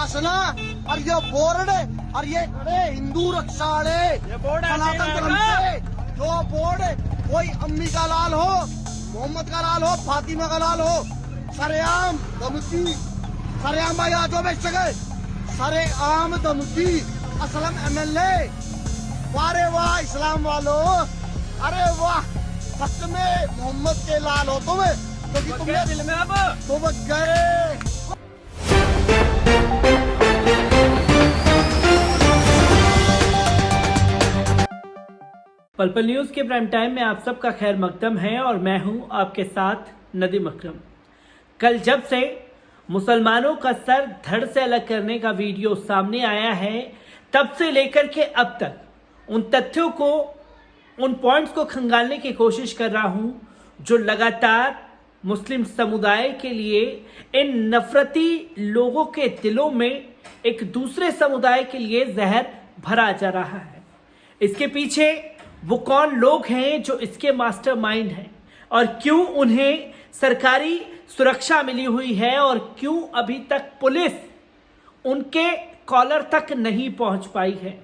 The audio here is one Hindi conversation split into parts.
शासना और ये बोर्ड और ये खड़े हिंदू रक्षा वाले सनातन धर्म से जो बोर्ड कोई अम्मी का लाल हो, मोहम्मद का लाल हो, फातिमा का लाल हो, सरेआम धमकी, सरेआम भाई आजो बेच सके, सरेआम धमकी असलम एमएलए। वारे वाह इस्लाम वालों, अरे वाह सच में मोहम्मद के लाल हो तुम, क्योंकि तुमने दिल में अब तुम गए। पल न्यूज़ के प्राइम टाइम में आप सबका खैर मकदम है और मैं हूं आपके साथ नदीम अकरम। कल जब से मुसलमानों का सर धड़ से अलग करने का वीडियो सामने आया है, तब से लेकर के अब तक उन तथ्यों को, उन पॉइंट्स को खंगालने की कोशिश कर रहा हूं जो लगातार मुस्लिम समुदाय के लिए, इन नफरती लोगों के दिलों में एक दूसरे समुदाय के लिए जहर भरा जा रहा है। इसके पीछे वो कौन लोग हैं जो इसके मास्टरमाइंड हैं और क्यों उन्हें सरकारी सुरक्षा मिली हुई है और क्यों अभी तक पुलिस उनके कॉलर तक नहीं पहुंच पाई है,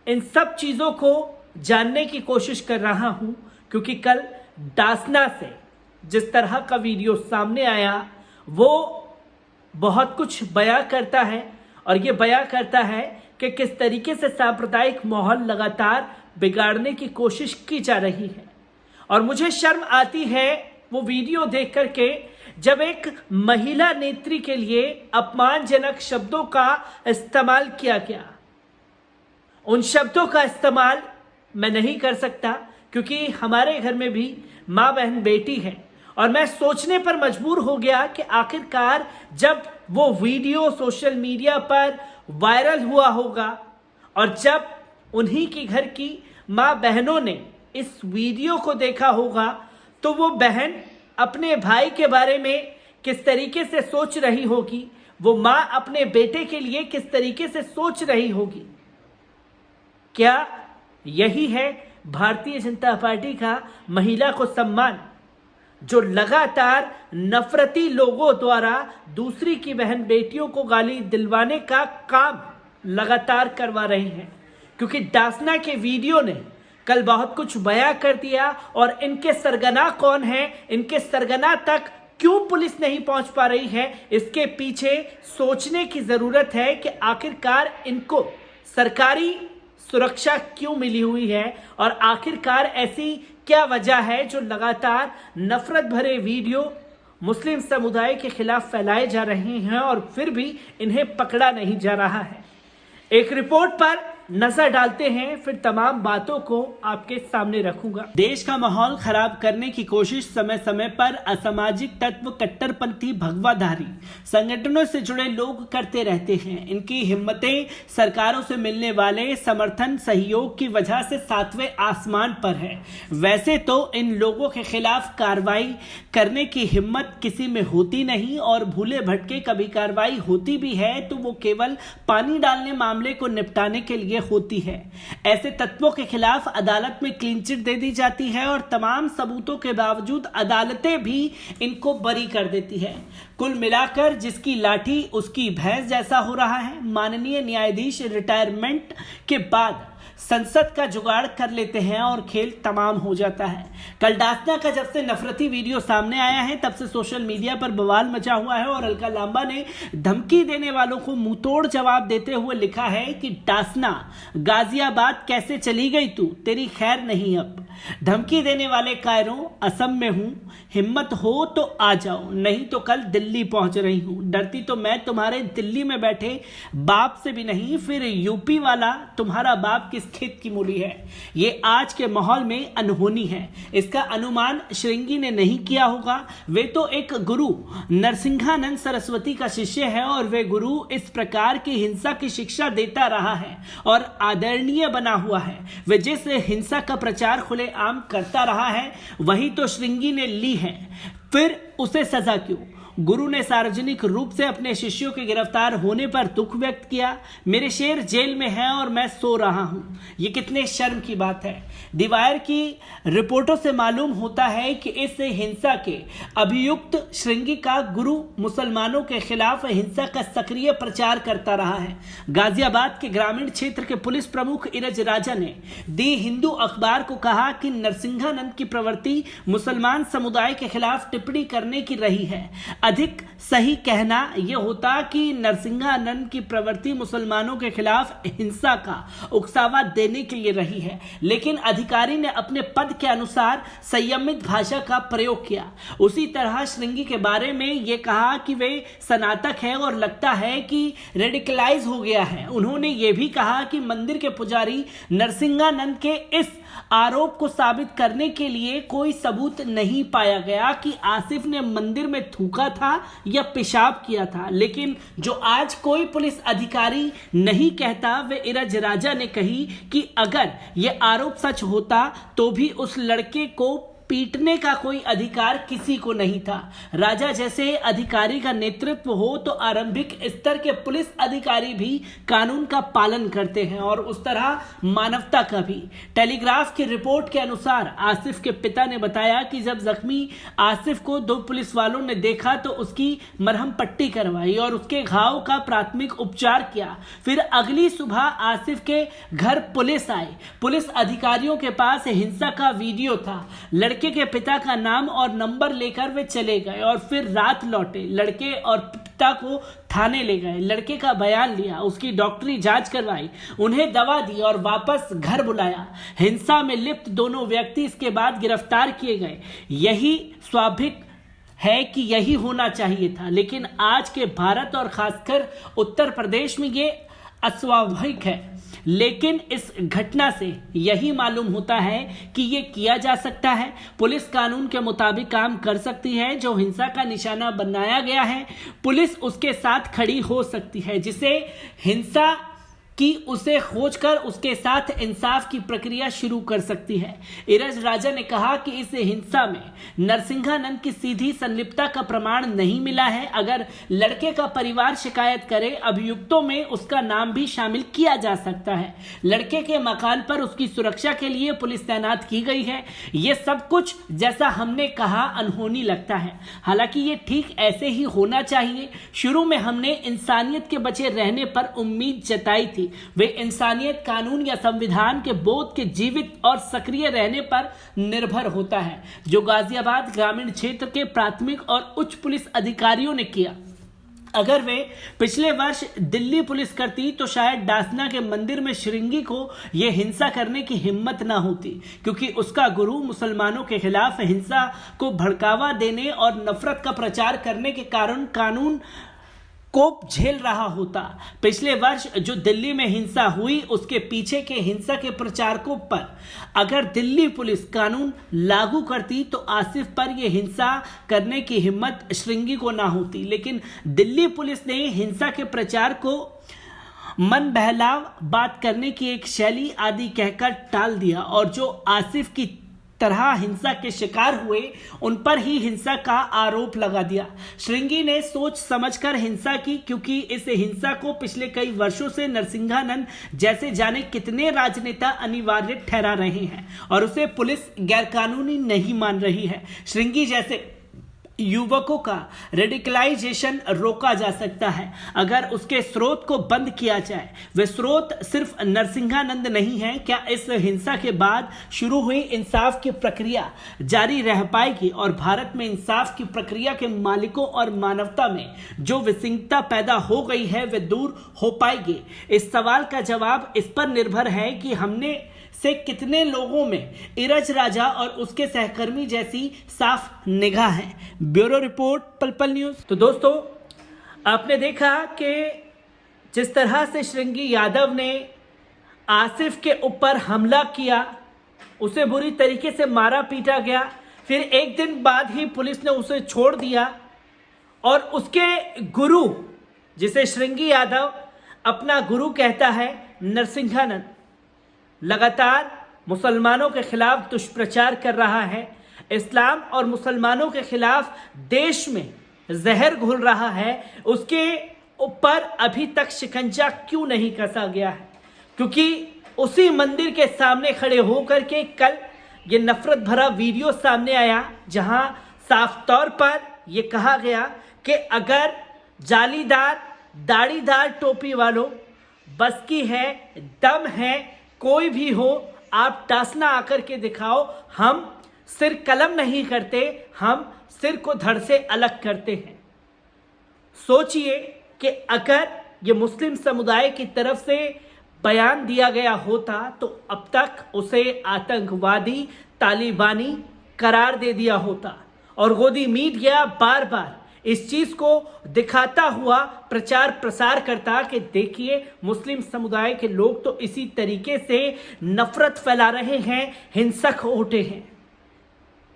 इन सब चीज़ों को जानने की कोशिश कर रहा हूं। क्योंकि कल डासना से जिस तरह का वीडियो सामने आया वो बहुत कुछ बयां करता है और ये बयां करता है कि किस तरीके से सांप्रदायिक माहौल लगातार बिगाड़ने की कोशिश की जा रही है। और मुझे शर्म आती है वो वीडियो देख करके जब एक महिला नेत्री के लिए अपमानजनक शब्दों का इस्तेमाल किया गया। उन शब्दों का इस्तेमाल मैं नहीं कर सकता क्योंकि हमारे घर में भी माँ बहन बेटी है और मैं सोचने पर मजबूर हो गया कि आखिरकार जब वो वीडियो सोशल मीडिया पर वायरल हुआ होगा और जब उन्हीं की घर की माँ बहनों ने इस वीडियो को देखा होगा तो वो बहन अपने भाई के बारे में किस तरीके से सोच रही होगी, वो माँ अपने बेटे के लिए किस तरीके से सोच रही होगी। क्या यही है भारतीय जनता पार्टी का महिला को सम्मान, जो लगातार नफरती लोगों द्वारा दूसरी की बहन बेटियों को गाली दिलवाने का काम लगातार करवा रही हैं? क्योंकि डासना के वीडियो ने कल बहुत कुछ बयां कर दिया और इनके सरगना कौन है, इनके सरगना तक क्यों पुलिस नहीं पहुंच पा रही है, इसके पीछे सोचने की जरूरत है कि आखिरकार इनको सरकारी सुरक्षा क्यों मिली हुई है और आखिरकार ऐसी क्या वजह है जो लगातार नफरत भरे वीडियो मुस्लिम समुदाय के खिलाफ फैलाए जा रहे हैं और फिर भी इन्हें पकड़ा नहीं जा रहा है। एक रिपोर्ट पर नजर डालते हैं, फिर तमाम बातों को आपके सामने रखूंगा। देश का माहौल खराब करने की कोशिश समय समय पर असामाजिक तत्व, कट्टरपंथी, भगवाधारी संगठनों से जुड़े लोग करते रहते हैं। इनकी हिम्मतें सरकारों से मिलने वाले समर्थन, सहयोग की वजह से सातवें आसमान पर है। वैसे तो इन लोगों के खिलाफ कार्रवाई करने की हिम्मत किसी में होती नहीं और भूले भटके कभी कार्रवाई होती भी है तो वो केवल पानी डालने मामले को निपटाने के लिए होती है। ऐसे तत्वों के खिलाफ अदालत में क्लीन चिट दे दी जाती है और तमाम सबूतों के बावजूद अदालतें भी इनको बरी कर देती है। कुल मिलाकर जिसकी लाठी उसकी भैंस जैसा हो रहा है। माननीय न्यायाधीश रिटायरमेंट के बाद संसद का जुगाड़ कर लेते हैं और खेल तमाम हो जाता है। कल डासना का जब से नफरती वीडियो सामने आया है तब से सोशल मीडिया पर बवाल मचा हुआ है और अलका लांबा ने धमकी देने वालों को मुंहतोड़ जवाब देते हुए लिखा है कि डासना गाजियाबाद कैसे चली गई तू, तेरी खैर नहीं अब। धमकी देने वाले कायरों, असम में हूं, हिम्मत हो तो आ जाओ, नहीं तो कल दिल्ली पहुंच रही हूं। डरती तो मैं तुम्हारे दिल्ली में बैठे बाप से भी नहीं, फिर यूपी वाला तुम्हारा बाप किस खेत की मूली है। ये आज के माहौल में अनहोनी है। इसका अनुमान श्रृंगी ने नहीं किया होगा। वे तो एक गुरु नरसिंहानंद सरस्वती का शिष्य है और वे गुरु इस प्रकार की हिंसा की शिक्षा देता रहा है और आदरणीय बना हुआ है। वे जिस हिंसा का प्रचार खुलेआम करता रहा है वही तो श्रृंगी ने ली है, फिर उसे सजा क्यों? गुरु ने सार्वजनिक रूप से अपने शिष्यों के गिरफ्तार होने पर दुख व्यक्त किया। मेरे शेर जेल में हैं और मैं सो रहा हूं। ये कितने शर्म की बात है। दी वायर की रिपोर्टों से मालूम होता है कि इस हिंसा के अभियुक्त श्रृंगी का गुरु मुसलमानों के खिलाफ हिंसा का सक्रिय प्रचार करता रहा है। गाजियाबाद के ग्रामीण क्षेत्र के पुलिस प्रमुख इरज राजा ने दी हिंदू अखबार को कहा कि नरसिंहानंद की प्रवृत्ति मुसलमान समुदाय के खिलाफ टिप्पणी करने की रही है। अधिक सही कहना यह होता कि नरसिंहानंद की प्रवृत्ति मुसलमानों के खिलाफ हिंसा का उकसावा देने के लिए रही है, लेकिन अधिकारी ने अपने पद के अनुसार संयमित भाषा का प्रयोग किया। उसी तरह श्रृंगी के बारे में यह कहा कि वे स्नातक है और लगता है कि रेडिकलाइज हो गया है। उन्होंने यह भी कहा कि मंदिर के पुजारी नरसिंहानंद के इस आरोप को साबित करने के लिए कोई सबूत नहीं पाया गया कि आसिफ ने मंदिर में थूका था या पेशाब किया था, लेकिन जो आज कोई पुलिस अधिकारी नहीं कहता वे इरज राजा ने कही कि अगर यह आरोप सच होता तो भी उस लड़के को पीटने का कोई अधिकार किसी को नहीं था। राजा जैसे अधिकारी का नेतृत्व हो तो आरंभिक स्तर के पुलिस अधिकारी भी कानून का पालन करते हैं और उस तरह मानवता का भी। टेलीग्राफ की रिपोर्ट के अनुसार आसिफ के पिता ने बताया कि जब जख्मी आसिफ को दो पुलिस वालों ने देखा तो उसकी मरहम पट्टी करवाई और उसके घाव का प्राथमिक उपचार किया। फिर अगली सुबह आसिफ के घर पुलिस आई। पुलिस अधिकारियों के पास हिंसा का वीडियो था। लड़के के पिता का नाम और नंबर लेकर वे चले गए और फिर रात लौटे। लड़के और पिता को थाने ले गए, लड़के का बयान लिया, उसकी डॉक्टरी जांच करवाई, उन्हें दवा दी और वापस घर बुलाया। हिंसा में लिप्त दोनों व्यक्ति इसके बाद गिरफ्तार किए गए। यही स्वाभाविक है कि यही होना चाहिए था, लेकिन आज के भारत और खासकर उत्तर प्रदेश में ये अस्वाभाविक है। लेकिन इस घटना से यही मालूम होता है कि ये किया जा सकता है। पुलिस कानून के मुताबिक काम कर सकती है। जो हिंसा का निशाना बनाया गया है पुलिस उसके साथ खड़ी हो सकती है। जिसे हिंसा कि उसे खोजकर उसके साथ इंसाफ की प्रक्रिया शुरू कर सकती है। इरज राजा ने कहा कि इस हिंसा में नरसिंहानंद की सीधी संलिप्तता का प्रमाण नहीं मिला है। अगर लड़के का परिवार शिकायत करे, अभियुक्तों में उसका नाम भी शामिल किया जा सकता है। लड़के के मकान पर उसकी सुरक्षा के लिए पुलिस तैनात की गई है। यह सब कुछ जैसा हमने कहा अनहोनी लगता है, हालांकि ये ठीक ऐसे ही होना चाहिए। शुरू में हमने इंसानियत के बचे रहने पर उम्मीद जताई थी। वे इंसानियत कानून या संविधान के बोध के जीवित और सक्रिय रहने पर निर्भर होता है, जो गाजियाबाद ग्रामीण क्षेत्र के प्राथमिक और उच्च पुलिस अधिकारियों ने किया। अगर वे पिछले वर्ष दिल्ली पुलिस करती तो शायद डासना के मंदिर में श्रृंगी को यह हिंसा करने की हिम्मत ना होती, क्योंकि उसका गुरु मुसलमानों के खिलाफ हिंसा को भड़कावा देने और नफरत का प्रचार करने के कारण कानून कोप झेल रहा होता। पिछले वर्ष जो दिल्ली में हिंसा हुई उसके पीछे के हिंसा के प्रचारकों पर अगर दिल्ली पुलिस कानून लागू करती तो आसिफ पर यह हिंसा करने की हिम्मत श्रृंगी को ना होती, लेकिन दिल्ली पुलिस ने हिंसा के प्रचार को मन बहलाव बात करने की एक शैली आदि कहकर टाल दिया और जो आसिफ की तरह हिंसा के शिकार हुए उन पर ही हिंसा का आरोप लगा दिया। श्रृंगी ने सोच समझकर हिंसा की, क्योंकि इस हिंसा को पिछले कई वर्षों से नरसिंहानंद जैसे जाने कितने राजनेता अनिवार्य ठहरा रहे हैं और उसे पुलिस गैरकानूनी नहीं मान रही है। श्रृंगी जैसे युवकों का रेडिकलाइजेशन रोका जा सकता है अगर उसके स्रोत को बंद किया जाए। वे स्रोत सिर्फ नरसिंहानंद नहीं है। क्या इस हिंसा के बाद शुरू हुई इंसाफ की प्रक्रिया जारी रह पाएगी और भारत में इंसाफ की प्रक्रिया के मालिकों और मानवता में जो विसंगतता पैदा हो गई है वे दूर हो पाएगी? इस सवाल का जवाब इस पर निर्भर है कि हमने से कितने लोगों में इरज राजा और उसके सहकर्मी जैसी साफ निगाह है। ब्यूरो रिपोर्ट, पल पल न्यूज। तो दोस्तों, आपने देखा कि जिस तरह से श्रृंगी यादव ने आसिफ के ऊपर हमला किया, उसे बुरी तरीके से मारा पीटा गया, फिर एक दिन बाद ही पुलिस ने उसे छोड़ दिया और उसके गुरु, जिसे श्रृंगी यादव अपना गुरु कहता है, नरसिंहानंद लगातार मुसलमानों के खिलाफ दुष्प्रचार कर रहा है। इस्लाम और मुसलमानों के खिलाफ देश में जहर घुल रहा है उसके ऊपर अभी तक शिकंजा क्यों नहीं कसा गया है? क्योंकि उसी मंदिर के सामने खड़े होकर के कल ये नफरत भरा वीडियो सामने आया, जहां साफ तौर पर यह कहा गया कि अगर जालीदार दाढ़ीदार टोपी वालों बस की है, दम है, कोई भी हो, आप टासना आकर के दिखाओ, हम सिर कलम नहीं करते, हम सिर को धड़ से अलग करते हैं। सोचिए कि अगर ये मुस्लिम समुदाय की तरफ से बयान दिया गया होता तो अब तक उसे आतंकवादी तालिबानी करार दे दिया होता, और गोदी मीडिया बार बार इस चीज को दिखाता हुआ प्रचार प्रसार करता कि देखिए मुस्लिम समुदाय के लोग तो इसी तरीके से नफरत फैला रहे हैं, हिंसक हो उठे हैं।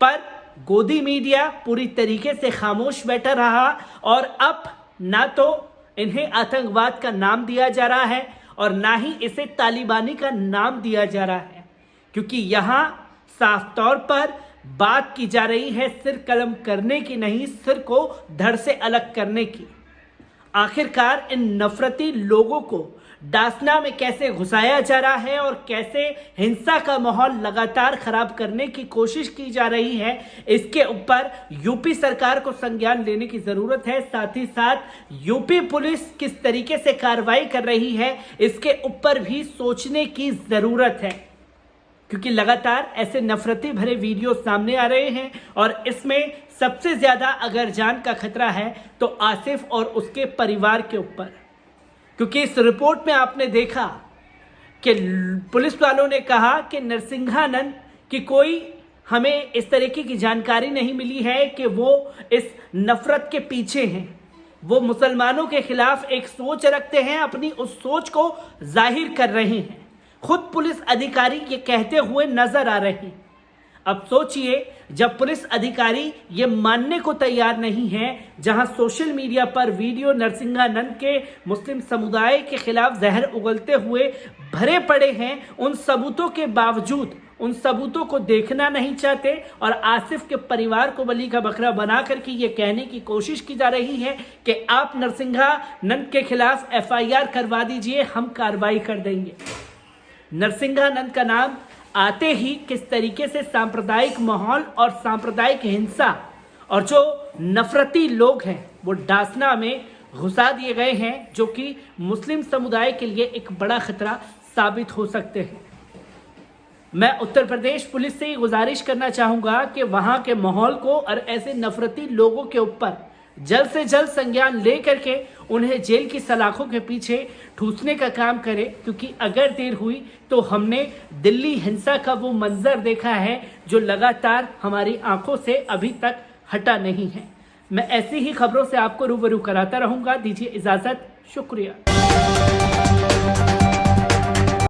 पर गोदी मीडिया पूरी तरीके से खामोश बैठा रहा, और अब ना तो इन्हें आतंकवाद का नाम दिया जा रहा है और ना ही इसे तालिबानी का नाम दिया जा रहा है, क्योंकि यहां साफ तौर पर बात की जा रही है सिर कलम करने की नहीं, सिर को धड़ से अलग करने की। आखिरकार इन नफरती लोगों को डासना में कैसे घुसाया जा रहा है और कैसे हिंसा का माहौल लगातार खराब करने की कोशिश की जा रही है, इसके ऊपर यूपी सरकार को संज्ञान लेने की जरूरत है। साथ ही साथ यूपी पुलिस किस तरीके से कार्रवाई कर रही है इसके ऊपर भी सोचने की जरूरत है, क्योंकि लगातार ऐसे नफरती भरे वीडियो सामने आ रहे हैं और इसमें सबसे ज्यादा अगर जान का खतरा है तो आसिफ और उसके परिवार के ऊपर। क्योंकि इस रिपोर्ट में आपने देखा कि पुलिस वालों ने कहा कि नरसिंहानंद की कोई हमें इस तरीके की जानकारी नहीं मिली है कि वो इस नफरत के पीछे हैं, वो मुसलमानों के खिलाफ एक सोच रखते हैं, अपनी उस सोच को जाहिर कर रहे हैं। खुद पुलिस अधिकारी ये कहते हुए नजर आ रहे हैं। अब सोचिए, जब पुलिस अधिकारी ये मानने को तैयार नहीं है, जहां सोशल मीडिया पर वीडियो नरसिंहानंद के मुस्लिम समुदाय के खिलाफ जहर उगलते हुए भरे पड़े हैं, उन सबूतों के बावजूद उन सबूतों को देखना नहीं चाहते और आसिफ के परिवार को बलि का बकरा बना करके ये कहने की कोशिश की जा रही है कि आप नरसिंहानंद के खिलाफ FIR करवा दीजिए, हम कार्रवाई कर देंगे। नरसिंहानंद का नाम आते ही किस तरीके से सांप्रदायिक माहौल और सांप्रदायिक हिंसा और जो नफरती लोग हैं वो डासना में घुसा दिए गए हैं, जो कि मुस्लिम समुदाय के लिए एक बड़ा खतरा साबित हो सकते हैं। मैं उत्तर प्रदेश पुलिस से ही गुजारिश करना चाहूंगा कि वहां के माहौल को और ऐसे नफरती लोगों के ऊपर जल्द से जल्द संज्ञान लेकर के उन्हें जेल की सलाखों के पीछे ठूसने का काम करे, क्योंकि अगर देर हुई तो हमने दिल्ली हिंसा का वो मंजर देखा है जो लगातार हमारी आंखों से अभी तक हटा नहीं है। मैं ऐसी ही खबरों से आपको रूबरू कराता रहूंगा। दीजिए इजाजत, शुक्रिया।